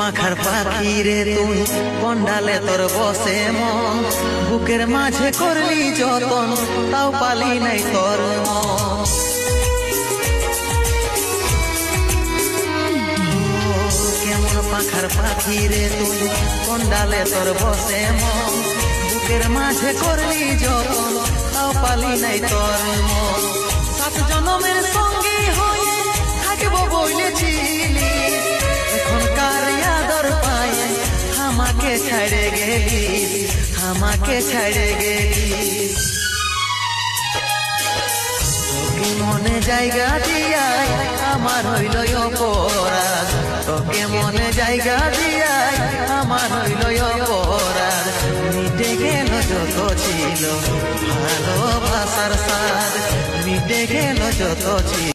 পাখার পাখি রে তুই কন্ডালে তোর বসে মন, বুকের মাঝে করলি যতন তাও পালি নাই তোর মন। কেমন পাখার পাখি রে তুই কন্ডালে তোর বসে মন, বুকের মাঝে করলি যতন তাও পালি নাই তোর মন। সাত জনমের সঙ্গে হয়ে থাকবো বলেছিলি, এখনকার আদর পায় আমাকে ছাড়ে গেলি, আমাকে ছাড়ে গেলি। তোকে মনে জায়গা দিয়াই আমার হইল অপরাধ, তোকে মনে জায়গা দিয়াই আমার হইল অপরাধ। মিটে গেল যত ছিল ভালোবাসার সাথ, মিটে গেল যত ছিল।